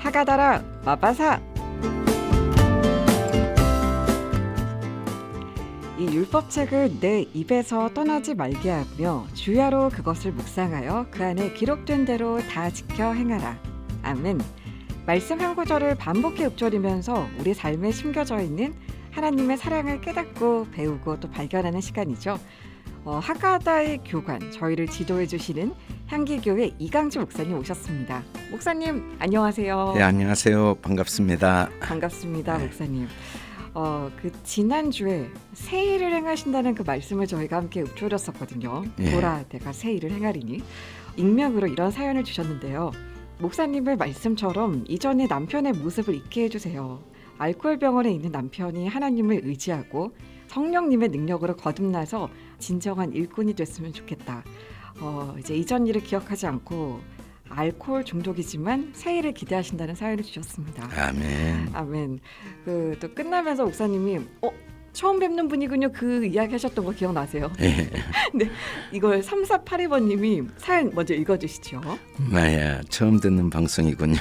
하가다라 마바사. 이 율법책을 내 입에서 떠나지 말게 하며 주야로 그것을 묵상하여 그 안에 기록된 대로 다 지켜 행하라. 아멘. 말씀 한 구절을 반복해 읊조리면서 우리 삶에 심겨져 있는 하나님의 사랑을 깨닫고 배우고 또 발견하는 시간이죠. 하가다의 교관, 저희를 지도해 주시는 향기교회 이강주 목사님 오셨습니다. 목사님 안녕하세요. 네, 안녕하세요. 반갑습니다. 반갑습니다. 네. 목사님. 그 지난주에 새 일을 행하신다는 그 말씀을 저희가 함께 읊조렸었거든요. 예. 보라 내가 새 일을 행하리니. 익명으로 이런 사연을 주셨는데요. 목사님의 말씀처럼 이전에 남편의 모습을 잊게 해주세요. 알코올 병원에 있는 남편이 하나님을 의지하고 성령님의 능력으로 거듭나서 진정한 일꾼이 됐으면 좋겠다. 이제 이전 일을 기억하지 않고 알코올 중독이지만 새 일을 기대하신다는 사연을 주셨습니다. 아멘. 아멘. 또 끝나면서 목사님이 처음 뵙는 분이군요. 그 이야기 하셨던 거 기억나세요? 예. 네, 이걸 3482번님이 사연 먼저 읽어주시죠. 마야, 처음 듣는 방송이군요.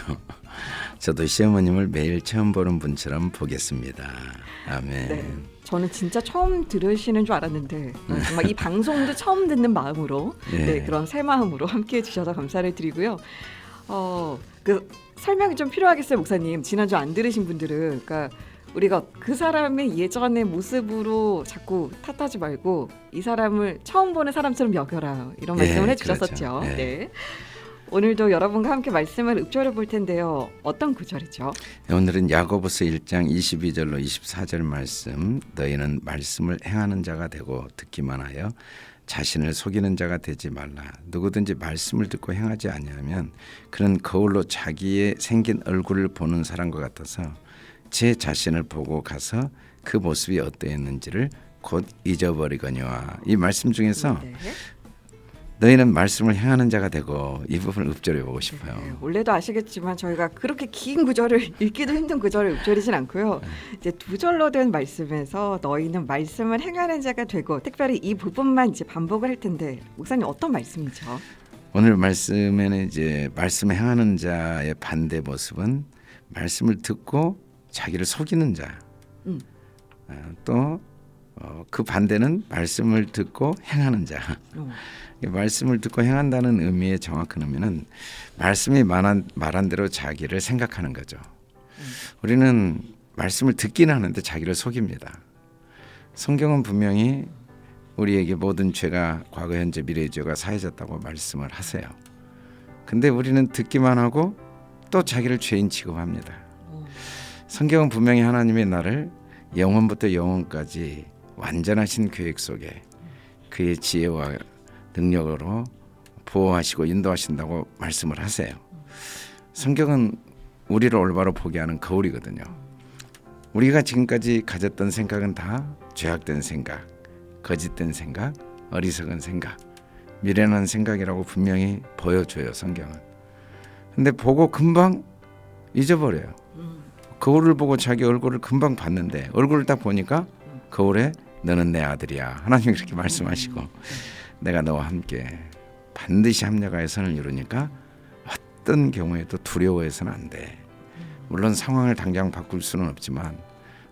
저도 시어머님을 매일 처음 보는 분처럼 보겠습니다. 아멘. 네, 저는 진짜 처음 들으시는 줄 알았는데 정말 이 방송도 처음 듣는 마음으로 예. 네, 그런 새 마음으로 함께해 주셔서 감사를 드리고요. 그 설명이 좀 필요하겠어요, 목사님. 지난주 안 들으신 분들은 그러니까 우리가 그 사람의 예전의 모습으로 자꾸 탓하지 말고 이 사람을 처음 보는 사람처럼 여겨라 이런 말씀을 해주셨었죠. 그렇죠. 예. 네. 오늘도 여러분과 함께 말씀을 읊조려 볼 텐데요. 어떤 구절이죠? 오늘은 야고보서 1장 22절로 24절 말씀. 너희는 말씀을 행하는 자가 되고 듣기만 하여 자신을 속이는 자가 되지 말라. 누구든지 말씀을 듣고 행하지 아니하면 그는 거울로 자기의 생긴 얼굴을 보는 사람과 같아서 제 자신을 보고 가서 그 모습이 어떠했는지를 곧 잊어버리거니와. 이 말씀 중에서 네. 너희는 말씀을 행하는 자가 되고, 이 부분을 읊조려 보고 싶어요. 네, 원래도 아시겠지만 저희가 그렇게 긴 구절을 읽기도 힘든 구절을 읊조리진 않고요. 이제 두 절로 된 말씀에서 너희는 말씀을 행하는 자가 되고, 특별히 이 부분만 이제 반복을 할 텐데 목사님 어떤 말씀이죠? 오늘 말씀에는 이제 말씀 행하는 자의 반대 모습은 말씀을 듣고 자기를 속이는 자. 또 그 반대는 말씀을 듣고 행하는 자. 말씀을 듣고 행한다는 의미의 정확한 의미는 말씀이 말한 대로 자기를 생각하는 거죠. 우리는 말씀을 듣기는 하는데 자기를 속입니다. 성경은 분명히 우리에게 모든 죄가 과거, 현재, 미래의 죄가 사해졌다고 말씀을 하세요. 근데 우리는 듣기만 하고 또 자기를 죄인 취급합니다. 성경은 분명히 하나님의 나를 영원부터 영원까지 완전하신 계획 속에 그의 지혜와 능력으로 보호하시고 인도하신다고 말씀을 하세요. 성경은 우리를 올바로 보게 하는 거울이거든요. 우리가 지금까지 가졌던 생각은 다 죄악된 생각, 거짓된 생각, 어리석은 생각, 미련한 생각이라고 분명히 보여줘요, 성경은. 근데 보고 금방 잊어버려요. 거울을 보고 자기 얼굴을 금방 봤는데 얼굴을 딱 보니까 거울에 너는 내 아들이야. 하나님이 그렇게 말씀하시고 내가 너와 함께 반드시 합력하여 선을 이루니까 어떤 경우에도 두려워해서는 안 돼. 물론 상황을 당장 바꿀 수는 없지만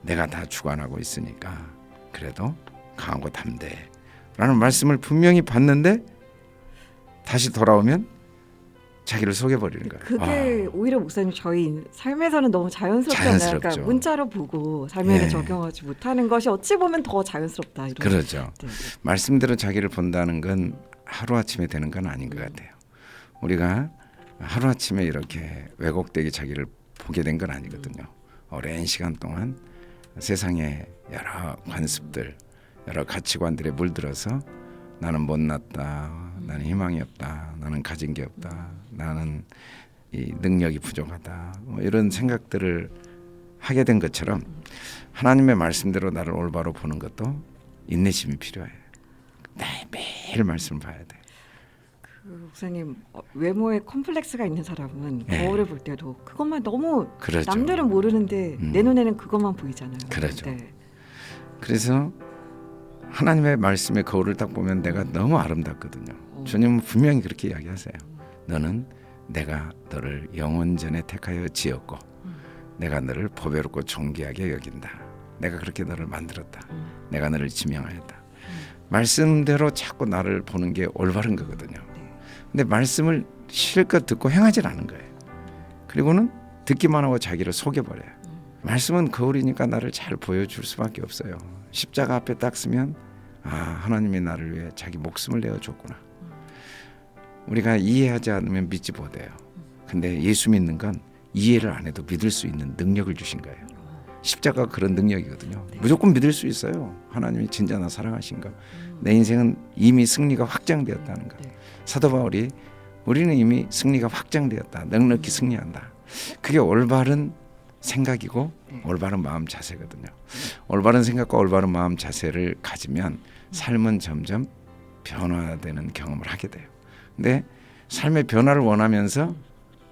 내가 다 주관하고 있으니까 그래도 강하고 담대해 라는 말씀을 분명히 받는데 다시 돌아오면 자기를 속여버리는 거예요. 그게 오히려 목사님 저희 삶에서는 너무 자연스럽잖아요. 그러니까 문자로 보고 삶에는 적용하지 못하는 것이 어찌 보면 더 자연스럽다. 이런. 그렇죠. 네. 말씀대로 자기를 본다는 건 하루아침에 되는 건 아닌 것 같아요. 우리가 하루아침에 이렇게 왜곡되게 자기를 보게 된 건 아니거든요. 오랜 시간 동안 세상의 여러 관습들, 여러 가치관들에 물들어서 나는 못났다, 나는 희망이 없다, 나는 가진 게 없다, 나는 이 능력이 부족하다, 뭐 이런 생각들을 하게 된 것처럼 하나님의 말씀대로 나를 올바로 보는 것도 인내심이 필요해요. 매일 말씀을 봐야 돼. 목사님, 외모에 컴플렉스가 있는 사람은 거울을 볼 때도 그것만 너무 그렇죠. 남들은 모르는데 내 눈에는 그것만 보이잖아요. 그렇죠. 네. 그래서 하나님의 말씀의 거울을 딱 보면 내가 너무 아름답거든요. 주님은 분명히 그렇게 이야기하세요. 너는 내가 너를 영원전에 택하여 지었고 내가 너를 보배롭고 존귀하게 여긴다. 내가 그렇게 너를 만들었다. 내가 너를 지명하였다. 말씀대로 자꾸 나를 보는 게 올바른 거거든요. 근데 말씀을 실컷 듣고 행하지 않은 거예요. 그리고는 듣기만 하고 자기를 속여버려요. 말씀은 거울이니까 나를 잘 보여줄 수밖에 없어요. 십자가 앞에 딱 서면 하나님이 나를 위해 자기 목숨을 내어줬구나. 우리가 이해하지 않으면 믿지 못해요. 근데 예수 믿는 건 이해를 안 해도 믿을 수 있는 능력을 주신 거예요. 십자가가 그런 능력이거든요. 무조건 믿을 수 있어요. 하나님이 진짜 나 사랑하신가. 내 인생은 이미 승리가 확장되었다는 거. 사도 바울이 우리는 이미 승리가 확장되었다. 넉넉히 승리한다. 그게 올바른 생각이고 올바른 마음 자세거든요. 올바른 생각과 올바른 마음 자세를 가지면 삶은 점점 변화되는 경험을 하게 돼요. 근데 삶의 변화를 원하면서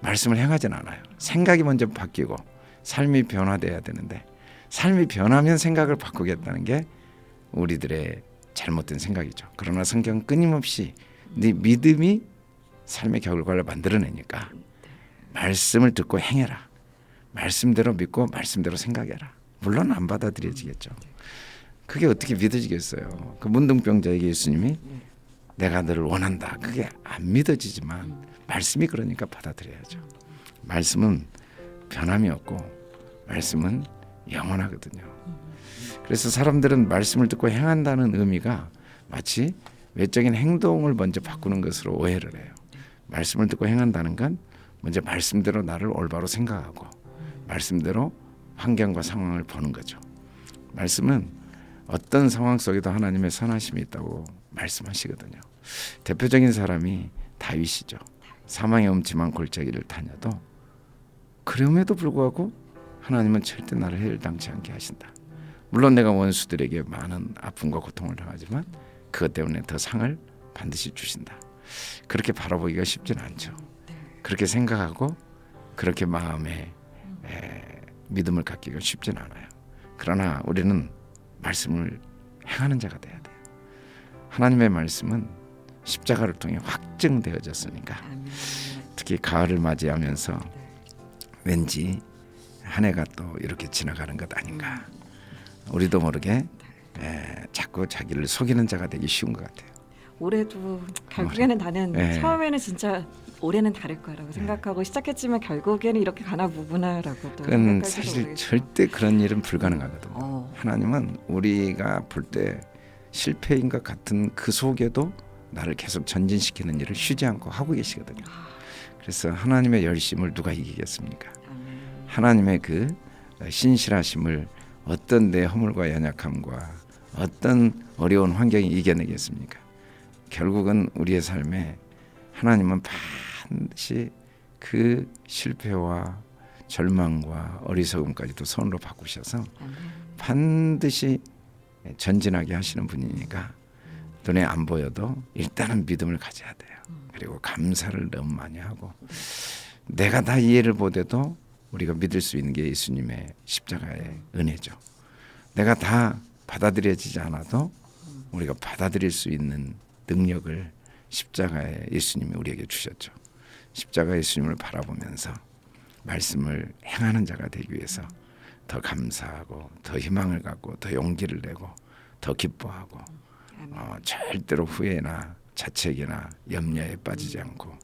말씀을 행하진 않아요. 생각이 먼저 바뀌고 삶이 변화돼야 되는데 삶이 변하면 생각을 바꾸겠다는 게 우리들의 잘못된 생각이죠. 그러나 성경은 끊임없이 네 믿음이 삶의 결과를 만들어내니까 말씀을 듣고 행해라. 말씀대로 믿고 말씀대로 생각해라. 물론 안 받아들여지겠죠. 그게 어떻게 믿어지겠어요. 그 문둥병자에게 예수님이 내가 너를 원한다. 그게 안 믿어지지만 말씀이 그러니까 받아들여야죠. 말씀은 변함이 없고 말씀은 영원하거든요. 그래서 사람들은 말씀을 듣고 행한다는 의미가 마치 외적인 행동을 먼저 바꾸는 것으로 오해를 해요. 말씀을 듣고 행한다는 건 먼저 말씀대로 나를 올바로 생각하고 말씀대로 환경과 상황을 보는 거죠. 말씀은 어떤 상황 속에도 하나님의 선하심이 있다고 말씀하시거든요. 대표적인 사람이 다윗이죠. 사망의 음침한 골짜기를 다녀도 그럼에도 불구하고 하나님은 절대 나를 해일당치 않게 하신다. 물론 내가 원수들에게 많은 아픔과 고통을 당하지만 그것 때문에 더 상을 반드시 주신다. 그렇게 바라보기가 쉽진 않죠. 그렇게 생각하고 그렇게 마음에 믿음을 갖기가 쉽진 않아요. 그러나 우리는 말씀을 행하는 자가 돼야 돼요. 하나님의 말씀은 십자가를 통해 확증되어졌으니까 특히 가을을 맞이하면서 왠지 한 해가 또 이렇게 지나가는 것 아닌가. 우리도 모르게 자꾸 자기를 속이는 자가 되기 쉬운 것 같아요. 올해도 결국에는 나는 처음에는 진짜 올해는 다를 거라고 생각하고 시작했지만 결국에는 이렇게 가나 보구나라고 또 그건 사실 절대 그런 일은 불가능하거든요. 하나님은 우리가 볼 때 실패인 것 같은 그 속에도 나를 계속 전진시키는 일을 쉬지 않고 하고 계시거든요. 그래서 하나님의 열심을 누가 이기겠습니까? 하나님의 그 신실하심을 어떤 내 허물과 연약함과 어떤 어려운 환경이 이겨내겠습니까? 결국은 우리의 삶에 하나님은 반드시 그 실패와 절망과 어리석음까지도 손으로 바꾸셔서 반드시 전진하게 하시는 분이니까 눈에 안 보여도 일단은 믿음을 가져야 돼요. 그리고 감사를 너무 많이 하고 내가 다 이해를 못해도 우리가 믿을 수 있는 게 예수님의 십자가의 은혜죠. 내가 다 받아들여지지 않아도 우리가 받아들일 수 있는 능력을 십자가의 예수님이 우리에게 주셨죠. 십자가 예수님을 바라보면서 말씀을 행하는 자가 되기 위해서 더 감사하고 더 희망을 갖고 더 용기를 내고 더 기뻐하고 절대로 후회나 자책이나 염려에 빠지지 않고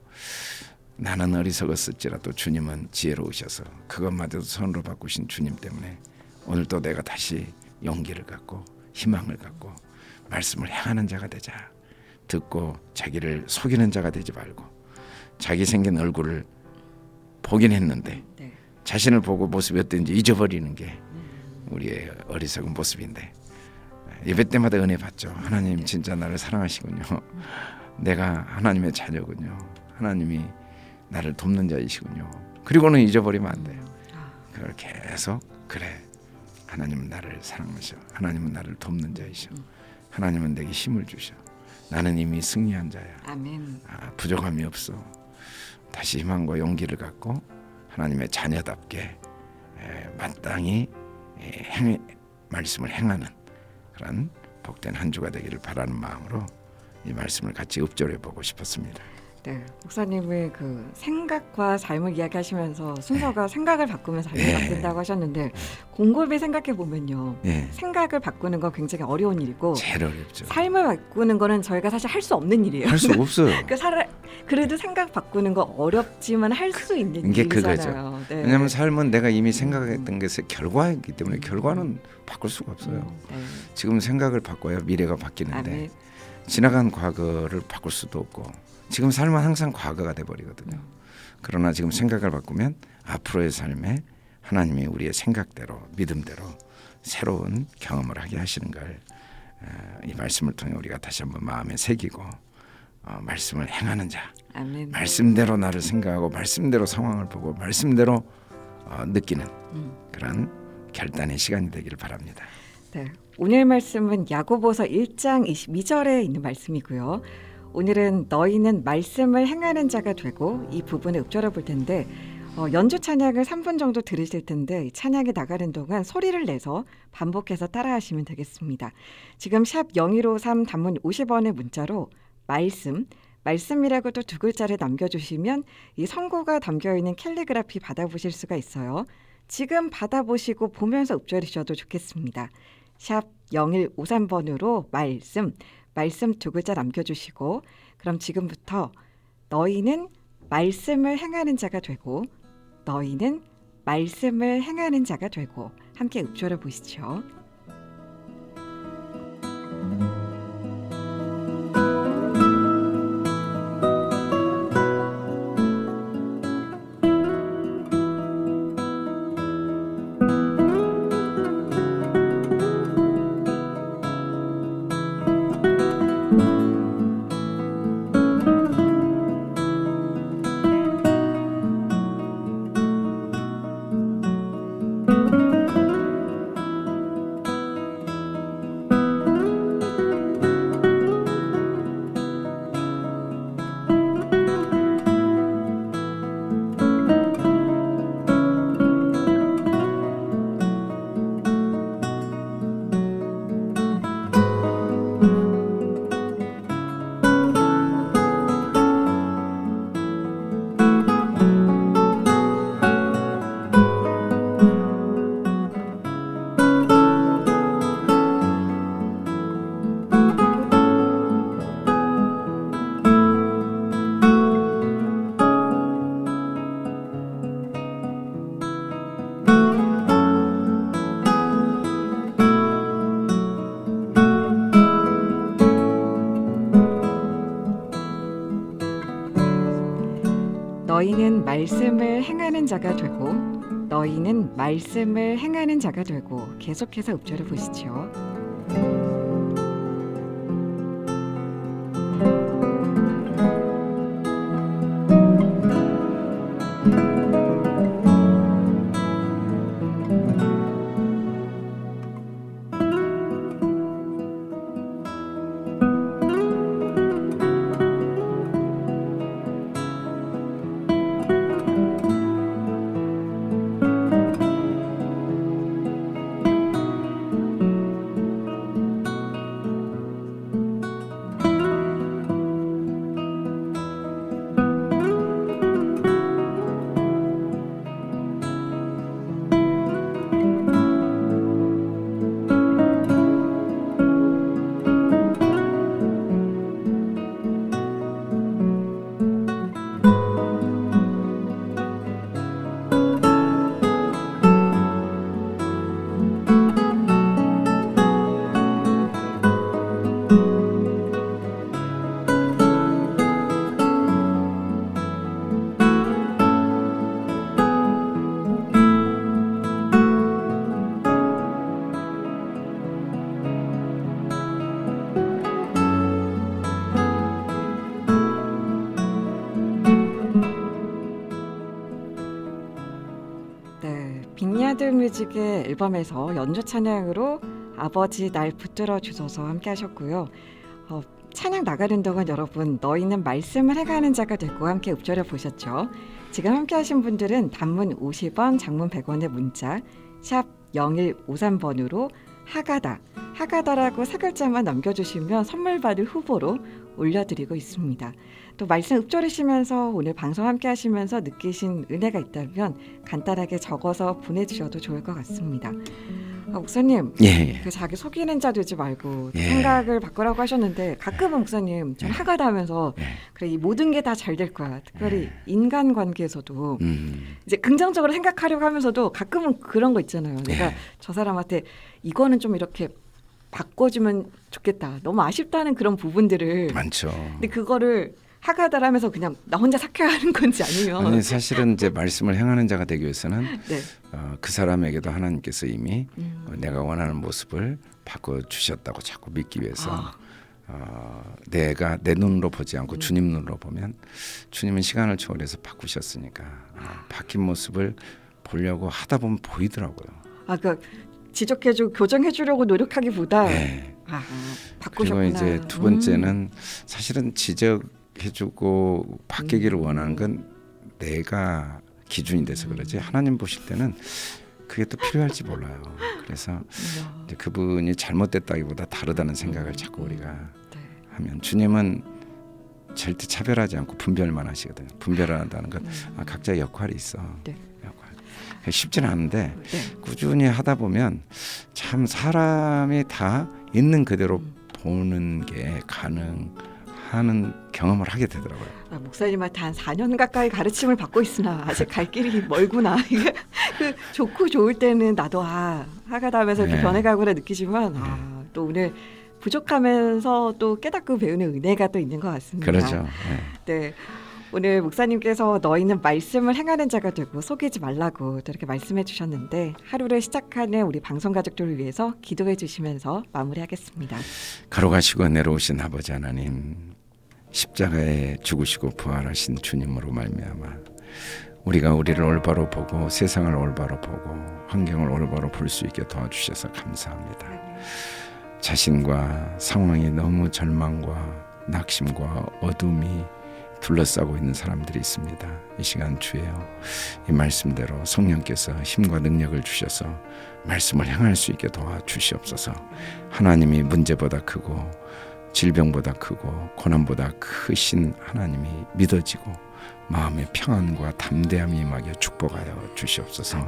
나는 어리석었을지라도 주님은 지혜로우셔서 그것마저도 손으로 바꾸신 주님 때문에 오늘 또 내가 다시 용기를 갖고 희망을 갖고 말씀을 행하는 자가 되자. 듣고 자기를 속이는 자가 되지 말고 자기 생긴 얼굴을 보긴 했는데 자신을 보고 모습이 어땠는지 잊어버리는 게 우리의 어리석은 모습인데 예배 때마다 은혜 받죠. 하나님 진짜 나를 사랑하시군요. 내가 하나님의 자녀군요. 하나님이 나를 돕는 자이시군요. 그리고는 잊어버리면 안 돼요. 그걸 계속 그래 하나님은 나를 사랑하셔. 하나님은 나를 돕는 자이셔. 하나님은 내게 힘을 주셔. 나는 이미 승리한 자야. 아멘. 부족함이 없어. 다시 희망과 용기를 갖고 하나님의 자녀답게 마땅히 말씀을 행하는 그런 복된 한 주가 되기를 바라는 마음으로 이 말씀을 같이 읊조려 보고 싶었습니다. 네, 목사님의 그 생각과 삶을 이야기하시면서 순서가 생각을 바꾸면 삶이 예. 바뀐다고 하셨는데 곰곰이 생각해 보면요, 예. 생각을 바꾸는 건 굉장히 어려운 일이고 제일 어렵죠. 삶을 바꾸는 거는 저희가 사실 할 수 없는 일이에요. 할 수 없어요. 그래도 생각 바꾸는 거 어렵지만 할 수 있는 이게 일이잖아요. 네. 왜냐하면 삶은 내가 이미 생각했던 것의 결과이기 때문에 결과는 바꿀 수가 없어요. 네. 지금 생각을 바꿔야 미래가 바뀌는데 아멘. 지나간 과거를 바꿀 수도 없고 지금 삶은 항상 과거가 돼버리거든요. 그러나 지금 생각을 바꾸면 앞으로의 삶에 하나님이 우리의 생각대로 믿음대로 새로운 경험을 하게 하시는 걸 이 말씀을 통해 우리가 다시 한번 마음에 새기고 말씀을 행하는 자, 아멘. 말씀대로 나를 생각하고 말씀대로 상황을 보고 말씀대로 느끼는 그런 결단의 시간이 되기를 바랍니다. 네, 오늘 말씀은 야고보서 1장 22절에 있는 말씀이고요. 오늘은 너희는 말씀을 행하는 자가 되고 이 부분에 읊조려 볼 텐데 연주 찬양을 3분 정도 들으실 텐데 이 찬양이 나가는 동안 소리를 내서 반복해서 따라하시면 되겠습니다. 지금 샵 0153 단문 50원의 문자로 말씀이라고 또 두 글자를 남겨주시면 이 성고가 담겨있는 캘리그라피 받아보실 수가 있어요. 지금 받아보시고 보면서 읊조리셔도 좋겠습니다. 샵 0153번으로 말씀 두 글자 남겨주시고 그럼 지금부터 너희는 말씀을 행하는 자가 되고 너희는 말씀을 행하는 자가 되고 함께 읊조려 보시죠. 너희는 말씀을 행하는 자가 되고 너희는 말씀을 행하는 자가 되고 계속해서 읊조려 보시죠. 빈야드 뮤직의 앨범에서 연주 찬양으로 아버지 날 붙들어 주소서 함께 하셨고요. 찬양 나가는 동안 여러분 너희는 말씀을 해가는 자가 되고 함께 읊조려 보셨죠. 지금 함께 하신 분들은 단문 50원 장문 100원의 문자 샵 0153번으로 하가다라고 세 글자만 남겨주시면 선물 받을 후보로 올려드리고 있습니다. 또 말씀 읊조리시면서 오늘 방송 함께 하시면서 느끼신 은혜가 있다면 간단하게 적어서 보내주셔도 좋을 것 같습니다. 목사님, 예. 그 자기 속이는 자 되지 말고 예. 생각을 바꾸라고 하셨는데 가끔은 목사님 전 하가다 하면서 예. 그래 이 모든 게 다 잘 될 거야. 특별히 인간관계에서도 이제 긍정적으로 생각하려고 하면서도 가끔은 그런 거 있잖아요. 내가 예. 저 사람한테 이거는 좀 이렇게 바꿔주면 좋겠다. 너무 아쉽다는 그런 부분들을 많죠. 근데 그거를 하가다를 하면서 그냥 나 혼자 삭혀야 하는 건지 아니면 아니 사실은 이제 말씀을 행하는 자가 되기 위해서는 네. 그 사람에게도 하나님께서 이미 내가 원하는 모습을 바꿔 주셨다고 자꾸 믿기 위해서 내가 내 눈으로 보지 않고 주님 눈으로 보면 주님은 시간을 초월해서 바꾸셨으니까 바뀐 모습을 보려고 하다 보면 보이더라고요. 그러니까 지적해주고 교정해주려고 노력하기보다 네. 바꾸셨구나. 그리고 이제 두 번째는 사실은 지적해주고 바뀌기를 원하는 건 내가 기준이 돼서 그러지 하나님 보실 때는 그게 또 필요할지 몰라요. 그래서 이제 그분이 잘못됐다기보다 다르다는 생각을 자꾸 우리가 하면 주님은 절대 차별하지 않고 분별만 하시거든요. 분별한다는 건 각자 역할이 있어. 네. 역할. 쉽지는 않은데 꾸준히 하다 보면 참 사람이 다 있는 그대로 보는 게 가능하는 경험을 하게 되더라고요. 목사님한테 한 4년 가까이 가르침을 받고 있으나 아직 갈 길이 멀구나. 이게 그 좋고 좋을 때는 나도 하가다 하면서 이렇게 변해가구나 느끼지만 또 오늘 부족하면서 또 깨닫고 배우는 은혜가 또 있는 것 같습니다. 그렇죠. 네. 오늘 목사님께서 너희는 말씀을 행하는 자가 되고 속이지 말라고 또 이렇게 말씀해 주셨는데 하루를 시작하는 우리 방송 가족들을 위해서 기도해 주시면서 마무리하겠습니다. 걸어가시고 내려오신 아버지 하나님, 십자가에 죽으시고 부활하신 주님으로 말미암아 우리가 우리를 올바로 보고 세상을 올바로 보고 환경을 올바로 볼 수 있게 도와주셔서 감사합니다. 자신과 상황이 너무 절망과 낙심과 어둠이 둘러싸고 있는 사람들이 있습니다. 이 시간 주여 이 말씀대로 성령께서 힘과 능력을 주셔서 말씀을 행할 수 있게 도와주시옵소서. 하나님이 문제보다 크고 질병보다 크고 고난보다 크신 하나님이 믿어지고 마음의 평안과 담대함이 임하게 축복하여 주시옵소서.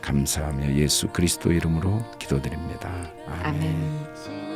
감사하며 예수 그리스도 이름으로 기도드립니다. 아멘.